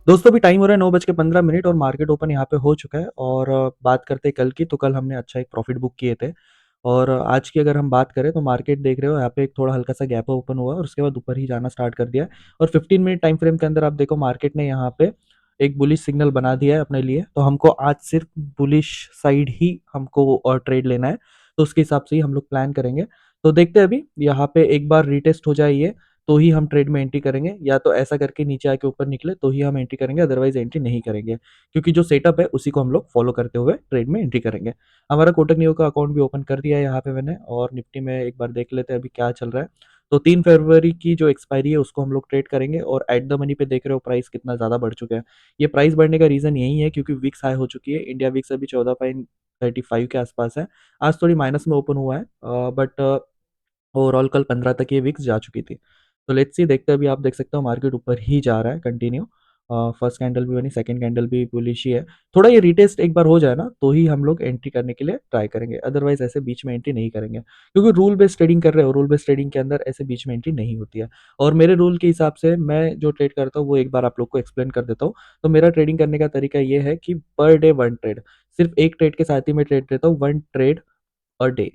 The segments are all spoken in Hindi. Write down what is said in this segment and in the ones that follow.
दोस्तों अभी टाइम हो रहा है 9:15 और मार्केट ओपन यहाँ पे हो चुका है। और बात करते हैं कल की, तो कल हमने अच्छा एक प्रॉफिट बुक किए थे। और आज की अगर हम बात करें तो मार्केट देख रहे हो यहाँ पे एक थोड़ा हल्का सा गैप ओपन हुआ और उसके बाद ऊपर ही जाना स्टार्ट कर दिया। और 15 मिनट टाइम फ्रेम के अंदर आप देखो मार्केट ने यहाँ पे एक बुलिश सिग्नल बना दिया है अपने लिए। तो हमको आज सिर्फ बुलिश साइड ही हमको और ट्रेड लेना है। तो उसके हिसाब से ही हम लोग प्लान करेंगे। तो देखते हैं अभी यहाँ पे एक बार रीटेस्ट हो जाए ये, तो ही हम ट्रेड में एंट्री करेंगे, या तो ऐसा करके नीचे आके ऊपर निकले तो ही हम एंट्री करेंगे, अदरवाइज एंट्री नहीं करेंगे। क्योंकि जो सेटअप है उसी को हम लोग फॉलो करते हुए ट्रेड में एंट्री करेंगे। हमारा कोटक नियो का अकाउंट भी ओपन कर दिया है यहाँ पे मैंने, और निफ्टी में एक बार देख लेते हैं अभी क्या चल रहा है। तो 3 फरवरी की जो एक्सपायरी है उसको हम लोग ट्रेड करेंगे। और एट द मनी पे देख रहे हो प्राइस कितना ज़्यादा बढ़ चुका है। ये प्राइस बढ़ने का रीज़न यही है क्योंकि विक्स हाई हो चुकी है। इंडिया विक्स अभी 14.35 के आसपास है। आज थोड़ी माइनस में ओपन हुआ है, बट ओवरऑल कल 15 तक ये विक्स जा चुकी थी। तो लेट्स सी, देखते हैं अभी। आप देख सकते हो मार्केट ऊपर ही जा रहा है कंटिन्यू। फर्स्ट कैंडल भी बनी, सेकंड कैंडल भी बुलिश ही है। थोड़ा ये रिटेस्ट एक बार हो जाए ना तो ही हम लोग एंट्री करने के लिए ट्राई करेंगे, अदरवाइज ऐसे बीच में एंट्री नहीं करेंगे। क्योंकि रूल बेस्ड ट्रेडिंग कर रहे हो, रूल बेस्ड ट्रेडिंग के अंदर ऐसे बीच में एंट्री नहीं होती है। और मेरे रूल के हिसाब से मैं जो ट्रेड करता हूँ वो एक बार आप लोग को एक्सप्लेन कर देता हूँ। तो मेरा ट्रेडिंग करने का तरीका ये है कि पर डे वन ट्रेड, सिर्फ एक ट्रेड के साथ ही मैं ट्रेड लेता हूँ, one trade a day.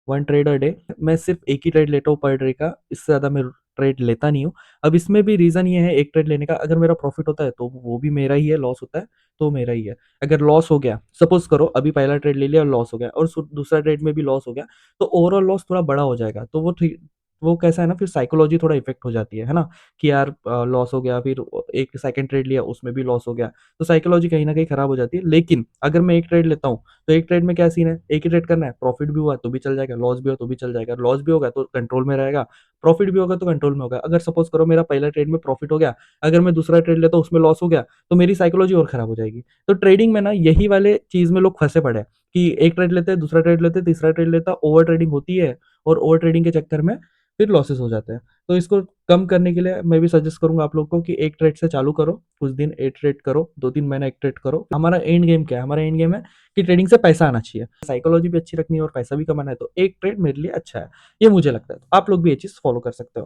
One trade a day, मैं सिर्फ एक ही ट्रेड लेता हूँ पर डे का, इससे ज़्यादा मैं ट्रेड लेता नहीं हूँ। अब इसमें भी रीज़न ये है एक ट्रेड लेने का, अगर मेरा प्रॉफिट होता है तो वो भी मेरा ही है, लॉस होता है तो मेरा ही है। अगर लॉस हो गया, सपोज करो अभी पहला ट्रेड ले लिया और लॉस हो गया, और दूसरा ट्रेड में भी लॉस हो गया, तो ओवरऑल लॉस थोड़ा बड़ा हो जाएगा। तो वो ठीक, वो कैसा है ना, फिर साइकोलॉजी थोड़ा इफेक्ट हो जाती है ना। कि यार लॉस हो गया, फिर एक सेकंड ट्रेड लिया उसमें भी लॉस हो गया, तो साइकोलॉजी कहीं ना कहीं खराब हो जाती है। लेकिन अगर मैं एक ट्रेड लेता हूँ तो एक ट्रेड में क्या सीन है, एक ही ट्रेड करना है, प्रॉफिट भी हुआ तो भी चल जाएगा, लॉस भी हुआ तो भी चल जाएगा। लॉस भी होगा तो कंट्रोल में रहेगा, प्रॉफिट भी होगा तो कंट्रोल में होगा। अगर सपोज करो मेरा पहला ट्रेड में प्रॉफिट हो गया, अगर मैं दूसरा ट्रेड लेता हूँ उसमें लॉस हो गया, तो मेरी साइकोलॉजी और खराब हो जाएगी। तो ट्रेडिंग में ना यही वाले चीज में लोग फंसे पड़े हैं कि एक ट्रेड लेते हैं, दूसरा ट्रेड लेते हैं, तीसरा ट्रेड लेता है, ओवर ट्रेडिंग होती है। और ओवर ट्रेडिंग के चक्कर में फिर लॉसेस हो जाते हैं। तो इसको कम करने के लिए मैं भी सजेस्ट करूंगा आप लोग को कि एक ट्रेड से चालू करो, कुछ दिन एक ट्रेड करो, 2-3 महीना एक ट्रेड करो। हमारा एंड गेम क्या है, हमारा एंड गेम है कि ट्रेडिंग से पैसा आना चाहिए, साइकोलॉजी भी अच्छी रखनी है और पैसा भी कमाना है। तो एक ट्रेड मेरे लिए अच्छा है, ये मुझे लगता है। तो आप लोग भी ये चीज़ फॉलो कर सकते हो।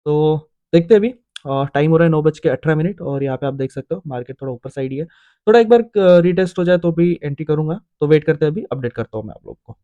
तो देखते हैं अभी। टाइम हो रहा है 9:18 और यहाँ पे आप देख सकते हो मार्केट थोड़ा ऊपर साइड ही है। थोड़ा एक बार रीटेस्ट हो जाए तो भी एंट्री करूंगा। तो वेट करते हैं, अभी अपडेट करता हूँ मैं आप लोग को।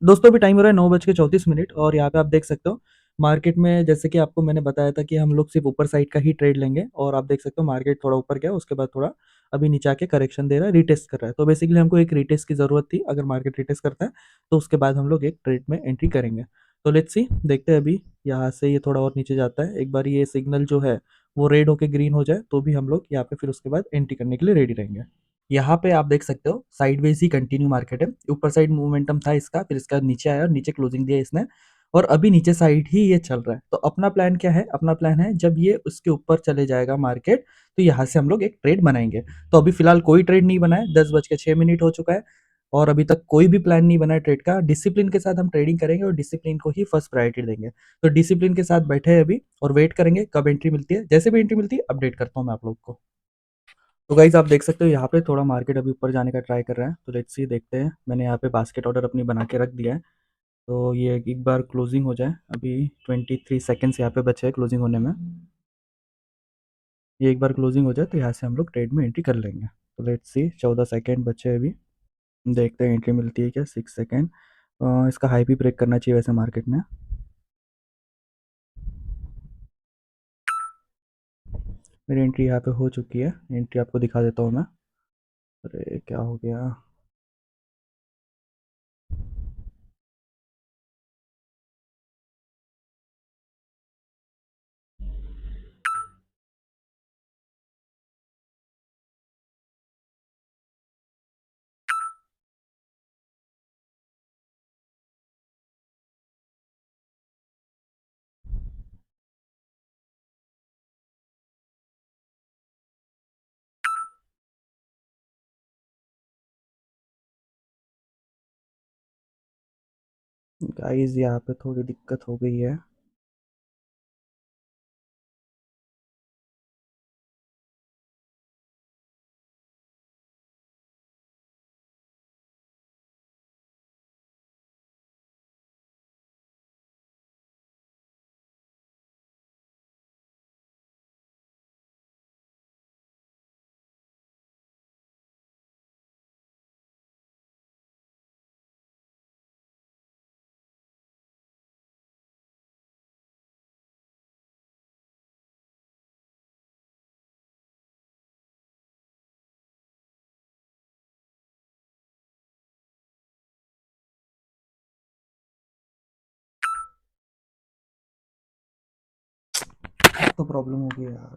दोस्तों अभी टाइम हो रहा है 9:34 और यहाँ पे आप देख सकते हो मार्केट में, जैसे कि आपको मैंने बताया था कि हम लोग सिर्फ ऊपर साइड का ही ट्रेड लेंगे। और आप देख सकते हो मार्केट थोड़ा ऊपर गया, उसके बाद थोड़ा अभी नीचे आके करेक्शन दे रहा है, रिटेस्ट कर रहा है। तो बेसिकली हमको एक रिटेस्ट की जरूरत थी, अगर मार्केट रिटेस्ट करता है तो उसके बाद हम लोग एक ट्रेड में एंट्री करेंगे। तो लेट्स सी, देखते हैं अभी। यहाँ से ये थोड़ा और नीचे जाता है, एक बार ये सिग्नल जो है वो रेड होके ग्रीन हो जाए तो भी हम लोग यहाँ पे फिर उसके बाद एंट्री करने के लिए रेडी रहेंगे। यहाँ पे आप देख सकते हो साइडवेज ही कंटिन्यू मार्केट है। ऊपर साइड मोमेंटम था इसका, फिर इसका नीचे आया और नीचे क्लोजिंग दिया इसने। और अभी नीचे साइड ही ये चल रहा है। तो अपना प्लान क्या है, अपना प्लान है जब ये उसके ऊपर चले जाएगा मार्केट, तो यहाँ से हम लोग एक ट्रेड बनाएंगे। तो अभी फिलहाल कोई ट्रेड नहीं बना है, 10:06 हो चुका है। और अभी तक कोई भी प्लान नहीं बना है ट्रेड का। डिसिप्लिन के साथ हम ट्रेडिंग करेंगे और डिसिप्लिन को ही फर्स्ट प्रायोरिटी देंगे। तो डिसिप्लिन के साथ बैठे हैं अभी और वेट करेंगे कब एंट्री मिलती है। जैसे भी एंट्री मिलती है अपडेट करता हूँ मैं आप लोग को। तो गाइज आप देख सकते हो यहाँ पे थोड़ा मार्केट अभी ऊपर जाने का ट्राई कर रहा है। तो लेट्स सी, देखते हैं। मैंने यहाँ पे बास्केट ऑर्डर अपनी बना के रख दिया है। तो ये एक बार क्लोजिंग हो जाए, अभी 23 सेकेंड्स यहाँ पे बचे हैं क्लोजिंग होने में। ये एक बार क्लोजिंग हो जाए तो यहाँ से हम लोग ट्रेड में एंट्री कर लेंगे। तो लेट्स सी, 14 सेकेंड बचे हैं अभी। देखते हैं एंट्री मिलती है क्या। 6 सेकेंड। इसका हाई भी ब्रेक करना चाहिए वैसे मार्केट ने। मेरी एंट्री यहाँ पे हो चुकी है, एंट्री आपको दिखा देता हूँ मैं। अरे क्या हो गया। गाइज यहाँ पे थोड़ी दिक्कत हो गई है। तो प्रॉब्लम हो गई यार।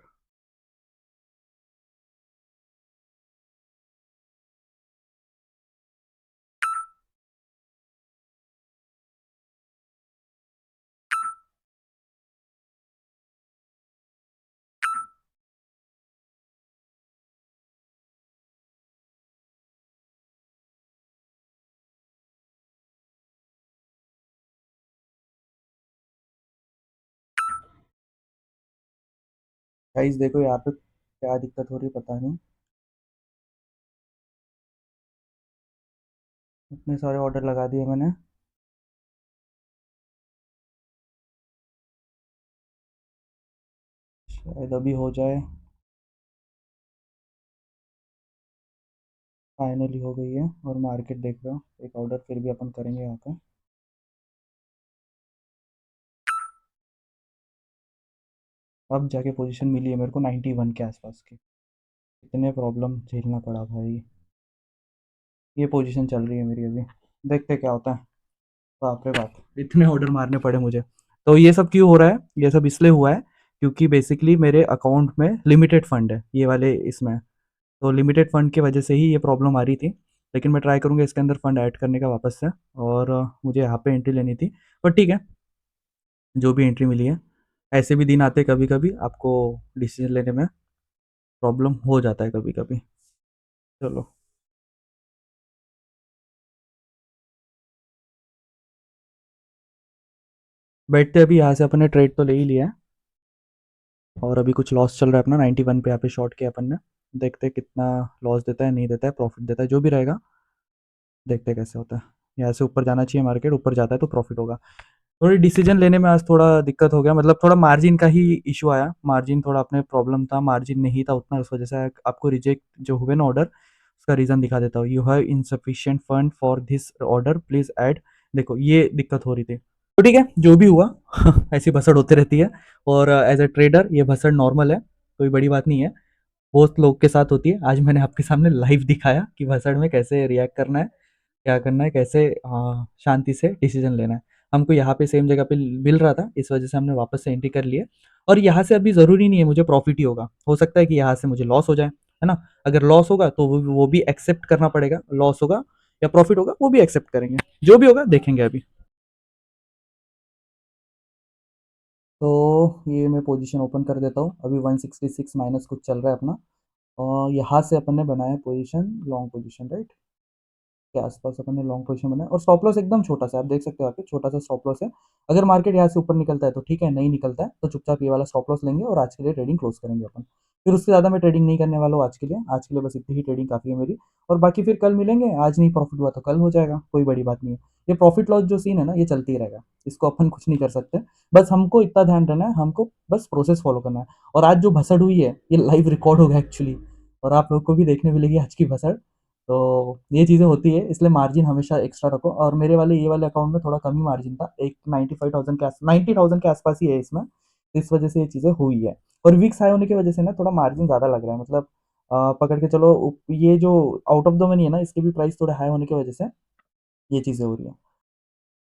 गाइस देखो यहाँ पे क्या दिक्कत हो रही है पता नहीं। इतने सारे ऑर्डर लगा दिए मैंने। शायद अभी हो जाए। फाइनली हो गई है और मार्केट देख रहा हूँ, एक ऑर्डर फिर भी अपन करेंगे यहाँ पे। अब जाके पोजीशन मिली है मेरे को 91 के आसपास की। इतने प्रॉब्लम झेलना पड़ा भाई। ये पोजीशन चल रही है मेरी अभी। देखते क्या होता है। बाप रे बाप, इतने ऑर्डर मारने पड़े मुझे। तो ये सब क्यों हो रहा है? ये सब इसलिए हुआ है क्योंकि बेसिकली मेरे अकाउंट में लिमिटेड फंड है ये वाले इसमें। तो लिमिटेड फंड की वजह से ही ये प्रॉब्लम आ रही थी। लेकिन मैं ट्राई करूँगा इसके अंदर फंड ऐड करने का वापस से। और मुझे यहाँ पे एंट्री लेनी थी। पर ठीक है, जो भी एंट्री मिली है। ऐसे भी दिन आते हैं कभी कभी आपको डिसीजन लेने में प्रॉब्लम हो जाता है कभी कभी। चलो, बैठते अभी यहाँ से अपने ट्रेड तो ले ही लिया है। और अभी कुछ लॉस चल रहा है अपना 91 पे, यहाँ पे शॉर्ट किया अपन ने। देखते हैं कितना लॉस देता है, नहीं देता है, प्रॉफिट देता है, जो भी रहेगा। देखते हैं कैसे होता है। यहाँ से ऊपर जाना चाहिए, मार्केट ऊपर जाता है तो प्रॉफिट होगा। थोड़ी डिसीजन लेने में आज थोड़ा दिक्कत हो गया, मतलब थोड़ा मार्जिन का ही इशू आया। मार्जिन थोड़ा अपने प्रॉब्लम था, मार्जिन नहीं था उतना, उस वजह से आपको रिजेक्ट जो हुए ना ऑर्डर, उसका रीज़न दिखा देता हूँ। You have insufficient fund for this order, please add. देखो ये दिक्कत हो रही थी। तो ठीक है, जो भी हुआ ऐसी भसड़ होती रहती है। और एज अ ट्रेडर ये भसड़ नॉर्मल है, कोई बड़ी बात नहीं है। बहुत लोग के साथ होती है। आज मैंने आपके सामने लाइव दिखाया कि भसड़ में कैसे रिएक्ट करना है, क्या करना है, कैसे शांति से डिसीजन लेना है। हमको यहाँ पे सेम जगह पे मिल रहा था, इस वजह से हमने वापस से एंट्री कर लिए। और यहाँ से अभी ज़रूरी नहीं है मुझे प्रॉफिट ही होगा, हो सकता है कि यहाँ से मुझे लॉस हो जाए, है ना? अगर लॉस होगा तो वो भी एक्सेप्ट करना पड़ेगा। लॉस होगा या प्रॉफिट होगा वो भी एक्सेप्ट करेंगे। जो भी होगा देखेंगे अभी। तो ये मैं पोजीशन ओपन कर देता हूँ। अभी 166 माइनस कुछ चल रहा है अपना। और यहाँ से अपन ने बनाया पोजीशन, लॉन्ग पोजीशन, राइट? के आसपास अपन ने लॉन्ग पोजीशन बनाया और स्टॉप लॉस एकदम छोटा सा, आप देख सकते हो यहाँ पे छोटा सा स्टॉप लॉस है। अगर मार्केट यहाँ से ऊपर निकलता है तो ठीक है, नहीं निकलता है तो चुपचाप ये वाला स्टॉप लॉस लेंगे और आज के लिए ट्रेडिंग क्लोज करेंगे अपन। फिर उससे ज़्यादा मैं ट्रेडिंग नहीं करने वाला हूँ आज के लिए। आज के लिए बस इतनी ही ट्रेडिंग काफ़ी है मेरी। और बाकी फिर कल मिलेंगे, आज नहीं प्रॉफिट हुआ तो कल हो जाएगा, कोई बड़ी बात नहीं है। ये प्रॉफिट लॉस जो सीन है ना, ये चलती ही रहेगा। इसको अपन कुछ नहीं कर सकते। बस हमको इतना ध्यान रहना है, हमको बस प्रोसेस फॉलो करना है। और आज जो भसड़ हुई है ये लाइव रिकॉर्ड होगा एक्चुअली। और आप लोग को भी देखने मिलेगी आज की भसड़। तो ये चीज़ें होती है, इसलिए मार्जिन हमेशा एक्स्ट्रा रखो। और मेरे वाले ये वाले अकाउंट में थोड़ा कम ही मार्जिन था, एक 95,000 के आस 90,000 के आसपास ही है इसमें। इस वजह से ये चीज़ें हुई है। और वीक्स हाई होने की वजह से ना थोड़ा मार्जिन ज़्यादा लग रहा है, मतलब पकड़ के चलो। ये जो आउट ऑफ द मनी है ना, इसके भी प्राइस थोड़े हाई होने की वजह से ये चीज़ें हो रही है।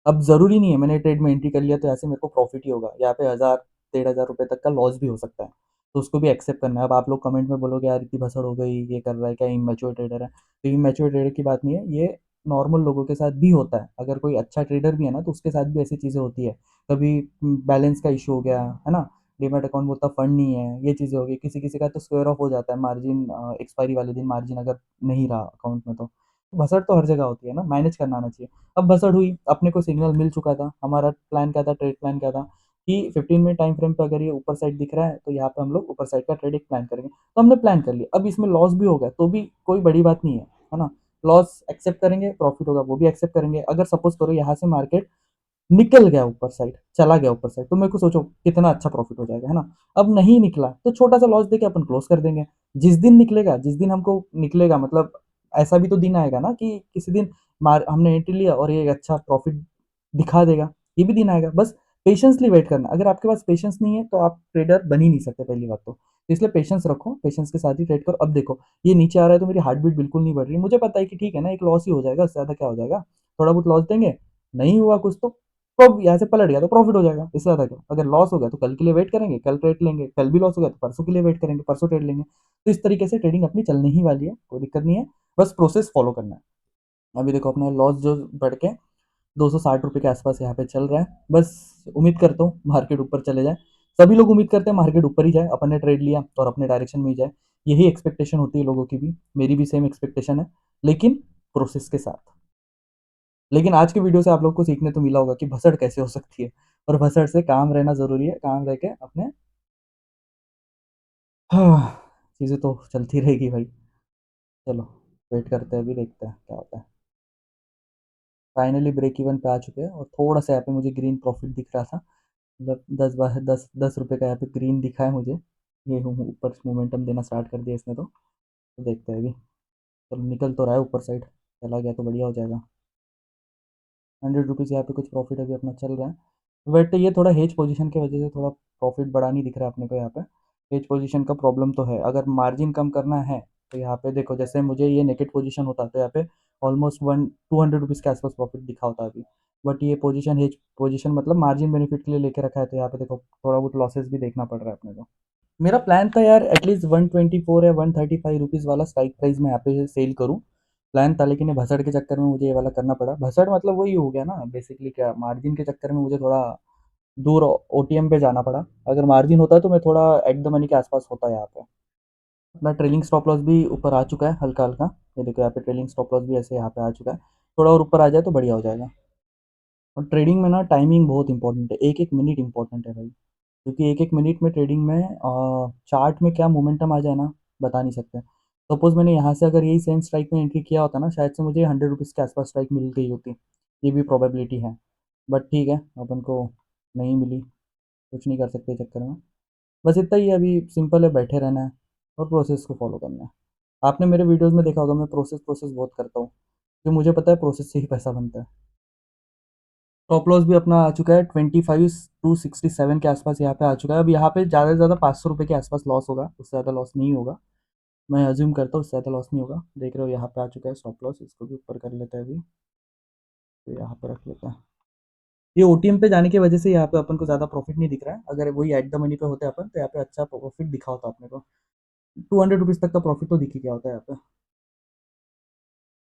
अब ज़रूरी नहीं है मैंने ट्रेड में एंट्री कर लिया तो ऐसे मेरे को प्रॉफिट ही होगा। यहाँ पे 1,000 1,500 रुपये तक का लॉस भी हो सकता है। तो उसको भी एक्सेप्ट करना है। अब आप लोग कमेंट में बोलोगे यार इतनी भसड़ हो गई, ये कर रहा है क्या, इमेच्योर ट्रेडर है। तो इमेच्योर ट्रेडर की बात नहीं है, ये नॉर्मल लोगों के साथ भी होता है। अगर कोई अच्छा ट्रेडर भी है ना तो उसके साथ भी ऐसी चीज़ें होती है। कभी बैलेंस का इशू हो गया है ना, डीमैट अकाउंट में उतना फंड नहीं है, ये चीज़ें हो गई। किसी किसी का तो स्क्वायर ऑफ हो जाता है मार्जिन, एक्सपायरी वाले दिन मार्जिन अगर नहीं रहा अकाउंट में तो। भसड़ तो हर जगह होती है ना, मैनेज करना आना चाहिए। अब भसड़ हुई, अपने को सिग्नल मिल चुका था। हमारा प्लान क्या था, ट्रेड प्लान क्या था कि 15 मिनट टाइम फ्रेम पे अगर ये ऊपर साइड दिख रहा है तो यहाँ पे हम लोग ऊपर साइड का ट्रेड एक प्लान करेंगे। तो हमने प्लान कर लिया। अब इसमें लॉस भी हो गया तो भी कोई बड़ी बात नहीं है ना। लॉस एक्सेप्ट करेंगे, प्रॉफिट होगा वो भी एक्सेप्ट करेंगे। अगर सपोज करो यहाँ से मार्केट निकल गया ऊपर साइड, चला गया ऊपर साइड, तो मेरे को सोचो कितना अच्छा प्रॉफिट हो जाएगा, है ना? अब नहीं निकला तो छोटा सा लॉस देके अपन क्लोज कर देंगे। जिस दिन निकलेगा, जिस दिन हमको निकलेगा, मतलब ऐसा भी तो दिन आएगा ना कि किसी दिन मार हमने एंट्री लिया और ये अच्छा प्रॉफिट दिखा देगा। ये भी दिन आएगा, बस पेशेंसली वेट करना। अगर आपके पास पेशेंस नहीं है तो आप ट्रेडर बन ही नहीं सकते, पहली बात तो। इसलिए पेशेंस रखो, पेशेंस के साथ ही ट्रेड करो। अब देखो ये नीचे आ रहा है तो मेरी हार्ट बीट बिल्कुल नहीं बढ़ रही। मुझे पता है कि ठीक है ना, एक लॉस ही हो जाएगा, उससे ज़्यादा क्या हो जाएगा। थोड़ा बहुत लॉस देंगे, नहीं हुआ कुछ तो तो अब यहाँ से पलट गया तो प्रॉफिट हो जाएगा, इससे ज़्यादा क्या। अगर लॉस हो गया तो कल के लिए वेट करेंगे, कल ट्रेड लेंगे, कल भी लॉस हो गया तो परसों के लिए वेट करेंगे, परसों ट्रेड लेंगे। तो इस तरीके से ट्रेडिंग अपनी चलने ही वाली है, कोई दिक्कत नहीं है, बस प्रोसेस फॉलो करना है। अभी देखो अपना लॉस जो बढ़ के 260 रुपये के आसपास यहाँ पे चल रहा है, बस उम्मीद करता हूँ मार्केट ऊपर चले जाए। सभी लोग उम्मीद करते हैं मार्केट ऊपर ही जाए, अपन ने ट्रेड लिया और अपने डायरेक्शन में ही जाए, यही एक्सपेक्टेशन होती है लोगों की भी, मेरी भी सेम एक्सपेक्टेशन है, लेकिन प्रोसेस के साथ। लेकिन आज की वीडियो से आप लोग को सीखने तो मिला होगा कि भसड़ कैसे हो सकती है, और भसड़ से काम रहना ज़रूरी है, काम रह के अपने हाँ, चीज़ें तो चलती रहेगी भाई। चलो वेट करते हैं, अभी देखते हैं क्या होता है। फाइनली ब्रेक इवन पे आ चुके हैं, और थोड़ा सा यहाँ पे मुझे ग्रीन प्रॉफिट दिख रहा था, मतलब 10 रुपये का यहाँ पे ग्रीन दिखा है मुझे। ये हूँ ऊपर मोमेंटम देना स्टार्ट कर दिया इसने तो देखते हैं अभी। चलो निकल तो रहा है ऊपर साइड, चला गया तो बढ़िया हो जाएगा। 100 रुपीज़ यहाँ पे कुछ प्रॉफिट अभी अपना चल रहा है, बट ये थोड़ा हेज पोजीशन की वजह से थोड़ा प्रॉफिट बढ़ा नहीं दिख रहा है अपने को यहाँ पे। हेज पोजीशन का प्रॉब्लम तो है, अगर मार्जिन कम करना है तो यहाँ पे देखो, जैसे मुझे ये नेकेट पोजीशन होता तो यहाँ पे ऑलमोस्ट 200 रुपीज़ के आसपास प्रॉफिट दिखा होता अभी। बट ये पोजीशन हेज पोजीशन मतलब मार्जिन बेनिफिट के लिए लेके रखा है, तो यहाँ पे देखो थोड़ा बहुत लॉसेस भी देखना पड़ रहा है अपने को। मेरा प्लान था यार एटलीस्ट 124 या 135 रुपीज़ वाला स्ट्राइक प्राइस में यहाँ पे सेल करूँ, प्लान था, लेकिन ये भसड़ के चक्कर में मुझे ये वाला करना पड़ा। भसड़ मतलब वही हो गया ना बेसिकली, क्या मार्जिन के चक्कर में मुझे थोड़ा दूर ओटीएम पे जाना पड़ा। अगर मार्जिन होता तो मैं थोड़ा एट द मनी के आसपास होता यहाँ पे। अपना ट्रेलिंग स्टॉप लॉस भी ऊपर आ चुका है हल्का हल्का, ये देखो यहाँ पे ट्रेलिंग स्टॉप लॉस भी ऐसे यहाँ पे आ चुका है, थोड़ा और ऊपर आ जाए तो बढ़िया हो जाएगा। और ट्रेडिंग में ना टाइमिंग बहुत इंपॉर्टेंट है, एक एक मिनट इंपॉर्टेंट है भाई, क्योंकि एक एक मिनट में ट्रेडिंग में चार्ट में क्या मोमेंटम आ जाए ना, बता नहीं सकते। सपोज मैंने यहाँ से अगर यही सेम स्ट्राइक में एंट्री किया होता ना, शायद से मुझे 100 रुपीज़ के आसपास स्ट्राइक मिल गई होती, ये भी प्रोबेबिलिटी है। बट ठीक है, अपन को नहीं मिली, कुछ नहीं कर सकते चक्कर में। बस इतना ही है, अभी सिंपल है, बैठे रहना है और प्रोसेस को फॉलो करना है। आपने मेरे वीडियोस में देखा होगा मैं प्रोसेस प्रोसेस बहुत करता हूँ, क्योंकि मुझे पता है प्रोसेस से ही पैसा बनता है। टॉप लॉस भी अपना आ चुका है 25,267 के आसपास यहाँ पे आ चुका है। अब यहाँ पे ज़्यादा से ज़्यादा 500 रुपये के आसपास लॉस होगा, उससे ज़्यादा लॉस नहीं होगा, मैं अज्यूम करता हूँ उससे ज़्यादा लॉस नहीं होगा। देख रहे हो यहाँ पे आ चुका है स्टॉप लॉस, इसको भी ऊपर कर लेते हैं अभी, तो यहाँ पर रख लेते हैं। ये ओटीएम पे जाने की वजह से यहाँ पे अपन को ज़्यादा प्रॉफिट नहीं दिख रहा है, अगर वही एट द मनी पे होते अपन तो यहाँ पे अच्छा प्रॉफिट दिखा होता अपने को, 200 रुपीज़ तक का प्रॉफिट तो दिख ही गया होता है यहाँ पे।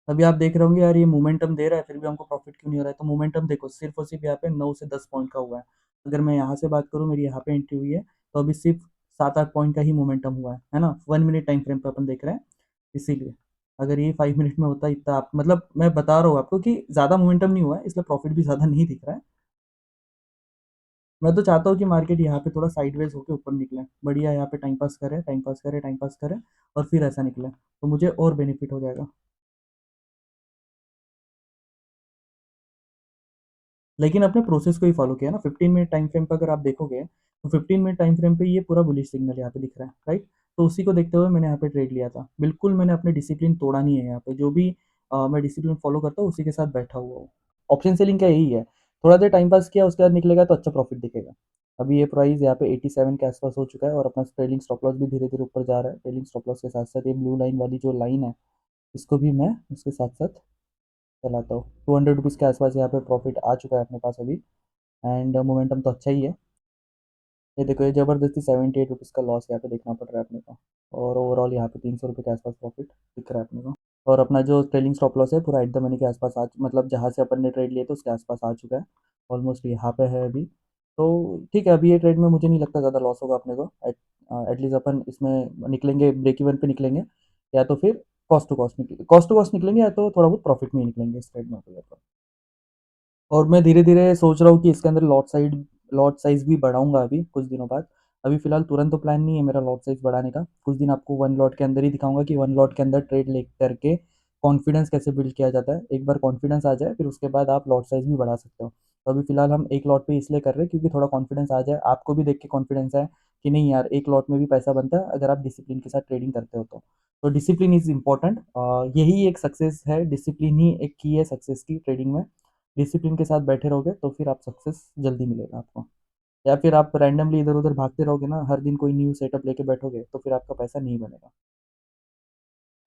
अभी आप देख रहे होंगे यार ये मोमेंटम दे रहा है फिर भी हमको प्रॉफिट क्यों नहीं हो रहा है, तो मोमेंटम देखो सिर्फ और सिर्फ यहाँ पे 9 से 10 पॉइंट का हुआ है। अगर मैं यहाँ से बात करूँ, मेरी यहाँ पे एंट्री हुई है, तो अभी सिर्फ 7-8 पॉइंट का ही मोमेंटम हुआ है ना, 1 मिनट टाइम फ्रेम पे अपन देख रहे हैं, इसीलिए। अगर ये 5 मिनट में होता इतना, आप मतलब मैं बता रहा हूँ आपको कि ज़्यादा मोमेंटम नहीं हुआ है, इसलिए प्रॉफिट भी ज़्यादा नहीं दिख रहा है। मैं तो चाहता हूँ कि मार्केट यहाँ पे थोड़ा साइडवेज होकर ऊपर निकले, बढ़िया यहाँ पे टाइम पास करे, टाइम पास करे, टाइम पास करे, और फिर ऐसा निकले तो मुझे और बेनिफिट हो जाएगा। लेकिन अपने प्रोसेस को ही फॉलो किया ना, 15 मिनट टाइम फ्रेम पर अगर आप देखोगे तो 15 मिनट टाइम फ्रेम पे ये पूरा बुलिश सिग्नल यहाँ पे दिख रहा है, राइट। तो उसी को देखते हुए मैंने यहाँ पे ट्रेड लिया था, बिल्कुल मैंने अपने डिसिप्लिन तोड़ा नहीं है यहाँ पे, जो भी मैं डिसिप्लिन फॉलो करता हूँ उसी के साथ बैठा हुआ हूँ। ऑप्शन सेलिंग का यही है, थोड़ा देर टाइम पास किया उसके बाद निकलेगा तो अच्छा प्रॉफिट दिखेगा। अभी ये प्राइस यहाँ पे 87 के आसपास हो चुका है, और अपना ट्रेलिंग स्टॉप लॉस भी धीरे धीरे ऊपर जा रहा है। ट्रेलिंग स्टॉप लॉस के साथ साथ ये ब्लू लाइन वाली जो लाइन है, इसको भी मैं उसके साथ साथ चलाता हूँ। 200 रुपीज़ के आसपास यहाँ पे प्रॉफिट आ चुका है अपने पास अभी, एंड मोमेंटम तो अच्छा ही है। ये देखो ये ज़बरदस्ती 78 रुपीज़ का लॉस यहाँ पे देखना पड़ रहा है अपने को, और ओवरऑल यहाँ पे 300 रुपये के आसपास प्रॉफिट दिख रहा है अपने को। और अपना जो ट्रेलिंग स्टॉप लॉस है पूरा एट द मनी के आसपास आ, मतलब जहाँ से अपन ने ट्रेड लिया था उसके आसपास आ चुका है, ऑलमोस्ट यहाँ पे है अभी। तो ठीक है, अभी ये ट्रेड में मुझे नहीं लगता ज़्यादा लॉस होगा अपने को, एटलीस्ट अपन इसमें निकलेंगे, ब्रेक इवन पे निकलेंगे, या तो फिर कॉस्ट टू कॉस्ट निकलेंगे, या तो थोड़ा बहुत प्रॉफिट में ही निकलेंगे इस ट्रेड में तो। और मैं धीरे-धीरे सोच रहा हूँ कि इसके अंदर लॉट साइज़ भी बढ़ाऊँगा अभी कुछ दिनों बाद। अभी फ़िलहाल तुरंत तो प्लान नहीं है मेरा लॉट साइज़ बढ़ाने का। कुछ दिन आपको 1 लॉट के अंदर ही दिखाऊँगा कि 1 लॉट के अंदर ट्रेड ले करके कॉन्फिडेंस कैसे बिल्ड किया जाता है। एक बार कॉन्फिडेंस आ जाए फिर उसके बाद आप लॉट साइज़ भी बढ़ा सकते हो। तो अभी फ़िलहाल हम 1 लॉट पे इसलिए कर रहे हैं क्योंकि थोड़ा कॉन्फिडेंस आ जाए, आपको भी देख के कॉन्फिडेंस आए कि नहीं यार 1 लॉट में भी पैसा बनता है अगर आप डिसिप्लिन के साथ ट्रेडिंग करते हो तो। तो डिसिप्लिन इज़ इम्पोर्टेंट, यही एक सक्सेस है, डिसिप्लिन ही एक की है सक्सेस की ट्रेडिंग में। डिसिप्लिन के साथ बैठे रहोगे तो फिर आप सक्सेस जल्दी मिलेगा आपको। या फिर आप रैंडमली इधर-उधर भागते रहोगे ना, हर दिन कोई न्यू सेटअप लेके बैठोगे, तो फिर आपका पैसा नहीं बनेगा।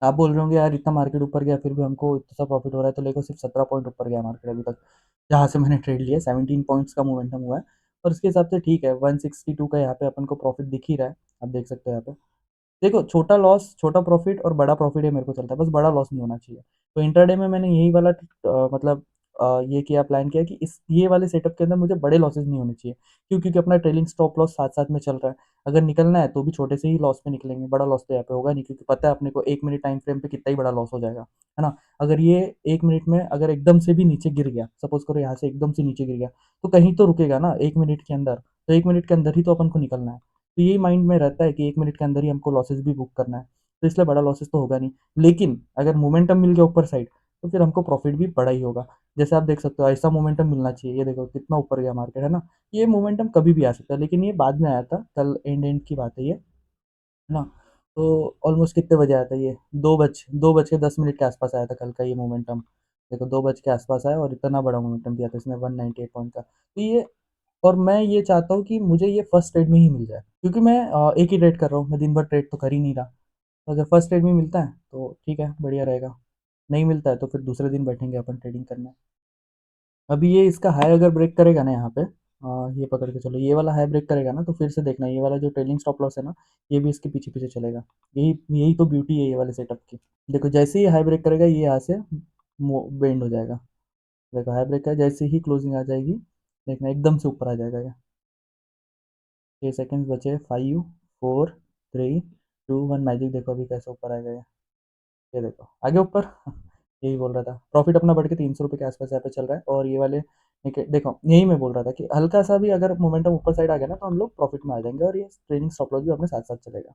आप बोल रहे होंगे यार इतना मार्केट ऊपर गया फिर भी हमको इतना सा प्रॉफिट हो रहा है, तो देखो सिर्फ 17 पॉइंट ऊपर गया मार्केट अभी तक, जहाँ से मैंने ट्रेड लिया 17 पॉइंट्स का मोमेंटम हुआ है। और उसके हिसाब से ठीक है, 162 का यहाँ पे अपन को प्रॉफिट दिख ही रहा है, आप देख सकते हो यहाँ पे। देखो छोटा लॉस छोटा प्रॉफिट और बड़ा प्रॉफिट है, मेरे को चलता है, बस बड़ा लॉस नहीं होना चाहिए। तो इंट्राडे में मैंने यही वाला मतलब ये किया, प्लान किया कि इस ये वाले सेटअप के अंदर मुझे बड़े लॉसेस नहीं होने चाहिए, क्योंकि अपना ट्रेलिंग स्टॉप लॉस साथ साथ में चल रहा है। अगर निकलना है तो भी छोटे से ही लॉस में निकलेंगे, बड़ा लॉस तो यहाँ पे होगा नहीं, क्योंकि पता है अपने को 1 मिनट टाइम फ्रेम पे कितना ही बड़ा लॉस हो जाएगा, है ना। अगर ये 1 मिनट में अगर एकदम से भी नीचे गिर गया, सपोज करो यहाँ से एकदम से नीचे गिर गया, तो कहीं तो रुकेगा ना 1 मिनट के अंदर, तो 1 मिनट के अंदर ही तो अपन को निकलना है। तो यही माइंड में रहता है कि 1 मिनट के अंदर ही हमको लॉसेस भी बुक करना है, तो इसलिए बड़ा लॉसेस तो होगा नहीं। लेकिन अगर मोमेंटम मिल गया ऊपर साइड, तो फिर हमको प्रॉफिट भी बड़ा ही होगा। जैसे आप देख सकते हो ऐसा मोमेंटम मिलना चाहिए, ये देखो कितना ऊपर गया मार्केट, है ना। ये मोमेंटम कभी भी आ सकता है, लेकिन ये बाद में आया था, कल एंड एंड की बात है ये, है ना। तो ऑलमोस्ट कितने बजे आया था ये, 2 बज के 10 मिनट के आसपास आया था कल का ये मोमेंटम। देखो 2 बज के आसपास आया और इतना बड़ा मोमेंटम दिया था इसने 198 पॉइंट का, तो ये, और मैं ये चाहता हूँ कि मुझे ये फर्स्ट ट्रेड में ही मिल जाए, क्योंकि मैं एक ही ट्रेड कर रहा हूँ, मैं दिन भर ट्रेड तो कर ही नहीं रहा। तो अगर फर्स्ट ट्रेड में मिलता है तो ठीक है, बढ़िया रहेगा। नहीं मिलता है तो फिर दूसरे दिन बैठेंगे अपन ट्रेडिंग करने। अभी ये इसका हाई अगर ब्रेक करेगा ना यहाँ पे, ये पकड़ के चलो, ये वाला हाई ब्रेक करेगा ना, तो फिर से देखना ये वाला जो ट्रेलिंग स्टॉप लॉस है ना, ये भी इसके पीछे पीछे चलेगा। यही यही तो ब्यूटी है ये वाले सेटअप की। देखो जैसे ही हाई ब्रेक करेगा ये यहाँ से बेंड हो जाएगा। देखो हाई ब्रेक का जैसे ही क्लोजिंग आ जाएगी, देखना एकदम से ऊपर आ जाएगा ये। 6 सेकेंड्स बचे, 5 4 3 2 1, मैजिक देखो अभी कैसे ऊपर आएगा ये देखो आगे ऊपर। यही बोल रहा था, प्रॉफिट अपना बढ़ के 300 रुपये के आसपास यहाँ पे चल रहा है, और ये वाले देखो यही मैं बोल रहा था कि हल्का सा भी अगर मोमेंटम ऊपर साइड आ गया ना, तो हम लोग प्रॉफिट में आ जाएंगे, और ये ट्रेनिंग स्टॉप लॉस भी अपने साथ साथ चलेगा।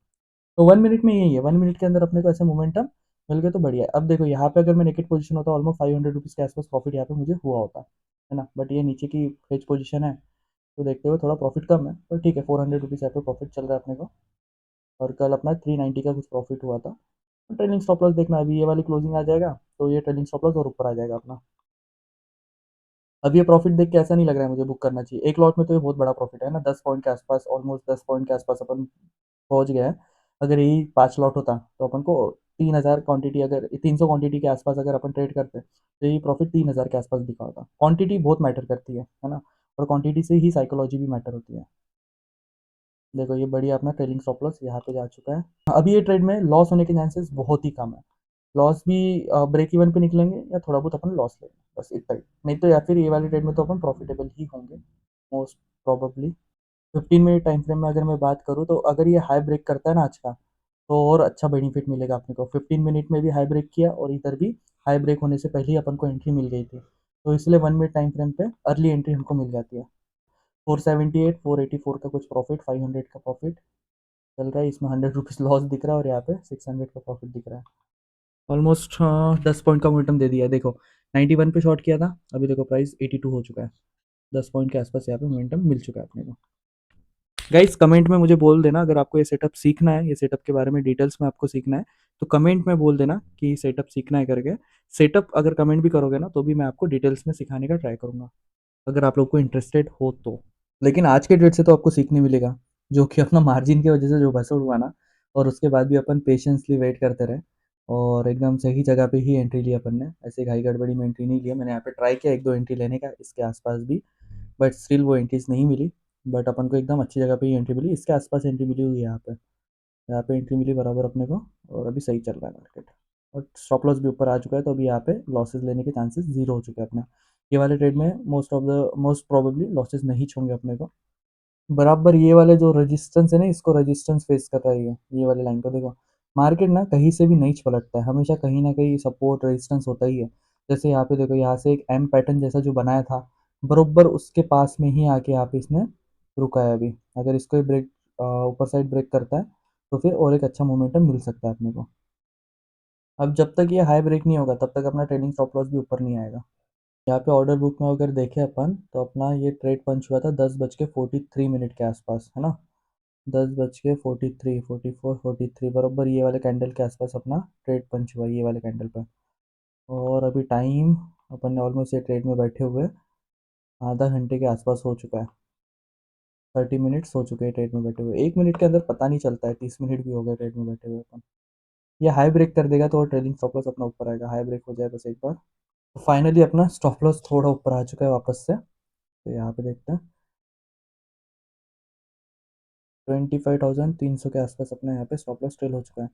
तो 1 मिनट में यही है, 1 मिनट के अंदर अपने को ऐसे मोमेंटम मिल गए तो बढ़िया है। अब देखो यहाँ पे अगर मैं नेकेट पोजीशन होता, ऑलमोस्ट 500 रुपीज़ के आसपास प्रॉफिट यहाँ पे मुझे हुआ होता, है ना। बट ये नीचे की हेज पोजीशन है, तो देखते हुए थोड़ा प्रॉफिट कम है, पर ठीक है, 400 रुपीज़ यहाँ पे प्रॉफिट चल रहा है अपने को। और कल अपना 390 का कुछ प्रॉफिट हुआ था। ट्रेलिंग स्टॉप लॉस देखना, अभी ये वाली क्लोजिंग आ जाएगा तो ये ट्रेलिंग स्टॉप लॉस और ऊपर आ जाएगा अपना। अब ये प्रॉफिट देख के ऐसा नहीं लग रहा है मुझे बुक करना चाहिए, एक लॉट में तो ये बहुत बड़ा प्रॉफिट है ना, 10 पॉइंट के आसपास, ऑलमोस्ट 10 पॉइंट के आसपास अपन पहुंच गए हैं। अगर यही 5 लॉट होता तो अपन को 3,000 क्वांटिटी, अगर 300 क्वांटिटी के आसपास अगर अपन ट्रेड करते तो ये प्रॉफिट 3,000 के आसपास दिखा होता। क्वांटिटी बहुत मैटर करती है ना, और क्वांटिटी से ही साइकोलॉजी भी मैटर होती है। देखो ये बढ़िया अपना ट्रेलिंग स्टॉप लॉस यहाँ पे जा चुका है। अभी ये ट्रेड में लॉस होने के चांसेस बहुत ही कम है। लॉस भी ब्रेक इवन पे निकलेंगे या थोड़ा बहुत अपन लॉस लेंगे, बस इतना ही। नहीं तो या फिर ये वाले ट्रेड में तो अपन प्रॉफिटेबल ही होंगे most probably. 15 minute time frame में अगर मैं बात करूँ, तो अगर ये हाई ब्रेक करता है ना आज का, तो और अच्छा बेनिफिट मिलेगा अपने को। 15 मिनट में भी हाई ब्रेक किया, और इधर भी हाई ब्रेक होने से पहले ही अपन को एंट्री मिल गई थी, तो इसलिए 1 मिनट टाइम फ्रेम पे अर्ली एंट्री हमको मिल जाती है। 478 484 का कुछ प्रॉफिट, 500 का प्रॉफिट चल रहा है, इसमें 100 रुपीज़ लॉस दिख रहा है, और यहाँ पे 600 का प्रॉफिट दिख रहा है। ऑलमोस्ट 10 पॉइंट का मोमेंटम दे दिया है देखो। 91 पे शॉर्ट किया था, अभी देखो प्राइस 82 हो चुका है। 10 पॉइंट के आसपास यहाँ पे मोमेंटम मिल चुका है अपने को। गाइस कमेंट में मुझे बोल देना, अगर आपको ये सेटअप सीखना है, ये सेटअप के बारे में डिटेल्स में आपको सीखना है, तो कमेंट में बोल देना कि सेटअप सीखना है करके। सेटअप अगर कमेंट भी करोगे ना, तो भी मैं आपको डिटेल्स में सिखाने का ट्राई करूंगा, अगर आप लोग को इंटरेस्टेड हो तो। लेकिन आज के डेट से तो आपको सीखने मिलेगा, जो कि अपना मार्जिन की वजह से जो भसड़ हुआ ना, और उसके बाद भी अपन पेशेंसली वेट करते रहे, और एकदम सही जगह पे ही एंट्री लिया अपन ने, ऐसे घाई गड़बड़ी में एंट्री नहीं लिया। मैंने यहाँ पे ट्राई किया एक दो एंट्री लेने का इसके आसपास भी, बट स्टिल वो एंट्रीज नहीं मिली। बट अपन को एकदम अच्छी जगह पे ही एंट्री मिली, इसके आसपास एंट्री मिली हुई है यहाँ पे एंट्री मिली बराबर अपने को, और अभी सही चल रहा है मार्केट। और स्टॉप लॉस भी ऊपर आ चुका है, तो अभी यहाँ पे लॉसेस लेने के चांसेस जीरो हो चुके हैं अपने। ये वाले ट्रेड में मोस्ट प्रोबेबली लॉसेस नहीं होंगे अपने को। बराबर ये वाले जो रेजिस्टेंस है ना, इसको रेजिस्टेंस फेस कर रही है, ये वाले लाइन को देखो। मार्केट ना कहीं से भी नहीं पलटता है, हमेशा कहीं ना कहीं सपोर्ट रेजिस्टेंस होता ही है। जैसे यहाँ पे देखो, यहाँ से एक एम पैटर्न जैसा जो बनाया था, बरोबर उसके पास में ही आके यहाँ पे इसने रुका है अभी। अगर इसको ब्रेक, ऊपर साइड ब्रेक करता है, तो फिर और एक अच्छा मोमेंटम मिल सकता है अपने को। अब जब तक ये हाई ब्रेक नहीं होगा, तब तक अपना ट्रेडिंग स्टॉप लॉस भी ऊपर नहीं आएगा। यहाँ पे ऑर्डर बुक में अगर देखें अपन, तो अपना ये ट्रेड पंच हुआ था 10 बज के 43 मिनट के आसपास, है ना। 10 बज के 43 44 43 बराबर ये वाले कैंडल के आसपास अपना ट्रेड पंच हुआ ये वाले कैंडल पे। और अभी टाइम, अपन ने ऑलमोस्ट ये ट्रेड में बैठे हुए आधा घंटे के आसपास हो चुका है। 30 मिनट्स हो चुके हैं ट्रेड में बैठे हुए, 1 मिनट के अंदर पता नहीं चलता है, 30 मिनट भी हो गए ट्रेड में बैठे हुए अपन। ये हाई ब्रेक कर देगा तो ट्रेलिंग स्टॉप लॉस अपना ऊपर आएगा, हाई ब्रेक हो जाए बस एक बार। तो फाइनली अपना स्टॉप लॉस थोड़ा ऊपर आ चुका है वापस से। तो यहाँ पे देखते हैं 25,300 के आसपास अपना यहाँ पे स्टॉप लॉस ट्रेल हो चुका है।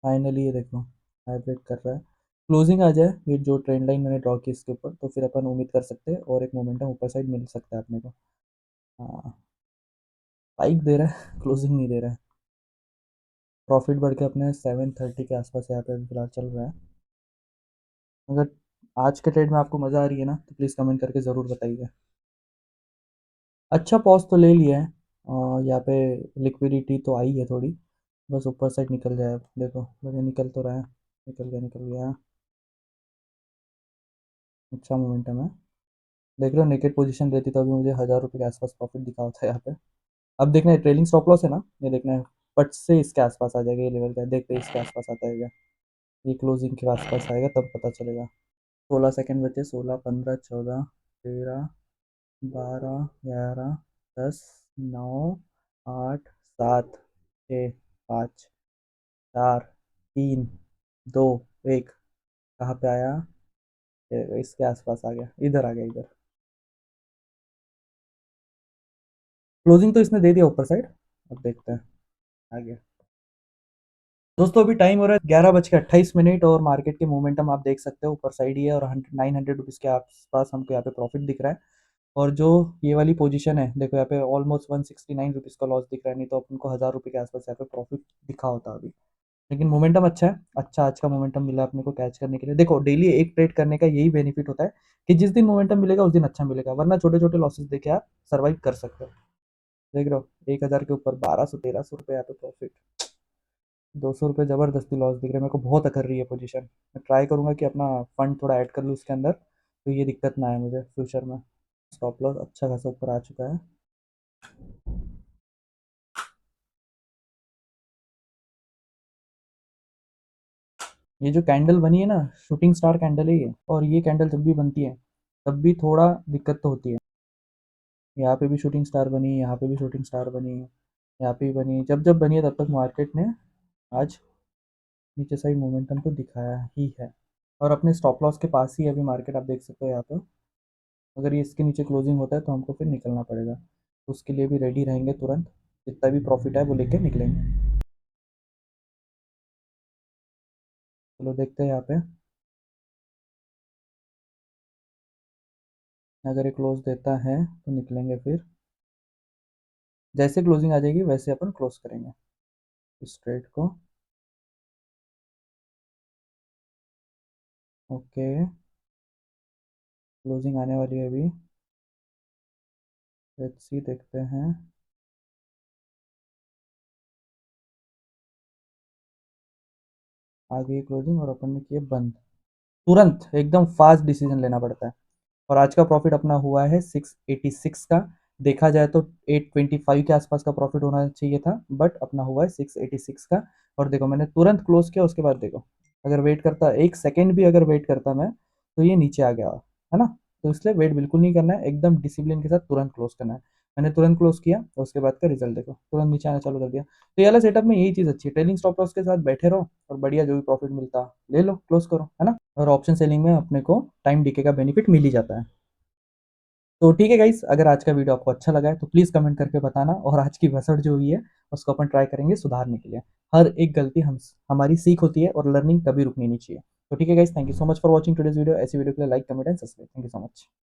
फाइनली ये देखो हाई ब्रेक कर रहा है, क्लोजिंग आ जाए ये जो ट्रेंड लाइन मैंने ड्रॉ की इसके ऊपर, तो फिर अपन उम्मीद कर सकते हैं और एक मोमेंटम ऊपर साइड मिल सकता है अपने को। हाँ, स्पाइक दे रहा है क्लोजिंग नहीं दे रहा है। प्रॉफिट बढ़ के अपने 730 के आसपास यहाँ पे फिलहाल चल रहा है। अगर आज के ट्रेड में आपको मज़ा आ रही है ना तो प्लीज़ कमेंट करके ज़रूर बताइए। अच्छा पॉज तो ले लिया है, यहाँ पे लिक्विडिटी तो आई है थोड़ी, बस ऊपर साइड निकल जाए। देखो बढ़िया निकल तो रहा है, निकल गया। अच्छा मोमेंटम है। देख रहे हो नेकेड पोजीशन रहती तो अभी मुझे 1,000 रुपये के आसपास प्रॉफिट दिखा होता है यहाँ पे। अब देखना है ट्रेलिंग स्टॉप लॉस है ना, ये देखना है पट से इसके आसपास आ जाएगा, ये लेवल का देखते हैं इसके आसपास आता है क्या। ये क्लोजिंग के आसपास आएगा तब पता चलेगा। 16 सेकेंड बचे, 16, 15, 14, 13, 12, 11, 10, 9, 8, 7, 6, 5, 4, 3, 2, 1। कहाँ पे आया, ये इसके आसपास आ गया, इधर आ गया इधर। क्लोजिंग तो इसने दे दिया ऊपर साइड। अब देखते हैं आगे। दोस्तों अभी टाइम हो रहा है 11:28 और मार्केट के मोमेंटम आप देख सकते हो ऊपर साइड ही है, और 900 रुपीज़ के आसपास हमको यहाँ पे प्रॉफिट दिख रहा है। और जो ये वाली पोजीशन है देखो यहाँ पे ऑलमोस्ट 169 रुपीज़ का लॉस दिख रहा है, नहीं तो अपन को 1,000 रुपये के आसपास यहाँ पे प्रॉफिट दिखा होता अभी। लेकिन मोमेंटम अच्छा है, अच्छा आज का मोमेंटम मिला अपने को कैच करने के लिए। देखो डेली एक ट्रेड करने का यही बेनिफिट होता है कि जिस दिन मोमेंटम मिलेगा उस दिन अच्छा मिलेगा, वरना छोटे छोटे लॉसेस देके आप सर्वाइव कर सकते हो। देख रहे हो 1,000 के ऊपर 1,200 1300 रुपये यहाँ पे प्रॉफिट। 200 रुपये ज़बरदस्ती लॉस दिख रहा है मेरे को, बहुत अकर रही है पोजीशन। मैं ट्राई करूंगा कि अपना फंड थोड़ा ऐड कर लूँ इसके अंदर, तो ये दिक्कत ना आए मुझे फ्यूचर में। स्टॉप लॉस अच्छा खासा ऊपर आ चुका है। ये जो कैंडल बनी है ना, शूटिंग स्टार कैंडल है ये, और ये कैंडल जब भी बनती है तब भी थोड़ा दिक्कत तो होती है। यहाँ पे भी शूटिंग स्टार बनी, यहाँ पे भी शूटिंग स्टार बनी, यहाँ पे भी बनी, जब जब बनी है तब तक मार्केट ने आज नीचे साइड मोमेंटम तो दिखाया ही है। और अपने स्टॉप लॉस के पास ही अभी मार्केट आप देख सकते हो यहाँ पे। अगर ये इसके नीचे क्लोजिंग होता है तो हमको फिर निकलना पड़ेगा, तो उसके लिए भी रेडी रहेंगे तुरंत, जितना भी प्रॉफिट है वो लेके निकलेंगे। चलो देखते हैं यहाँ पे, अगर ये क्लोज देता है तो निकलेंगे फिर। जैसे क्लोजिंग आ जाएगी वैसे अपन क्लोज करेंगे इस ट्रेड को। ओके, क्लोजिंग आने वाली है अभी, लेट्स सी देखते हैं। आ गई क्लोजिंग और अपन ने किए बंद। तुरंत एकदम फास्ट डिसीजन लेना पड़ता है। और आज का प्रॉफिट अपना हुआ है 686 का। देखा जाए तो 825 के आसपास का प्रॉफिट होना चाहिए था, बट अपना हुआ है 686 का। और देखो मैंने तुरंत क्लोज किया, उसके बाद देखो अगर वेट करता एक सेकेंड भी, अगर वेट करता मैं तो ये नीचे आ गया, है ना। तो इसलिए वेट बिल्कुल नहीं करना है, एकदम डिसिप्लिन के साथ तुरंत क्लोज करना है। मैंने तुरंत क्लोज किया और उसके बाद का रिजल्ट देखो, तुरंत नीचे आना चालू कर दिया। तो ये वाला सेटअप में यही चीज़ अच्छी है, ट्रेलिंग स्टॉप लॉस के साथ बैठे रहो और बढ़िया जो भी प्रॉफिट मिलता ले लो, क्लोज करो, है ना। और ऑप्शन सेलिंग में अपने को टाइम डीके का बेनिफिट मिल ही जाता है। तो ठीक है गाइस, अगर आज का वीडियो आपको अच्छा लगा है तो प्लीज़ कमेंट करके बताना, और आज की भसड़ जो हुई है उसको अपन ट्राई करेंगे सुधारने के लिए। हर एक गलती हम हमारी सीख होती है, और लर्निंग कभी रुकनी नहीं चाहिए। तो ठीक है guys, thank you so much for watching today's video. ऐसी वीडियो के लिए like comment and subscribe. Thank you so much.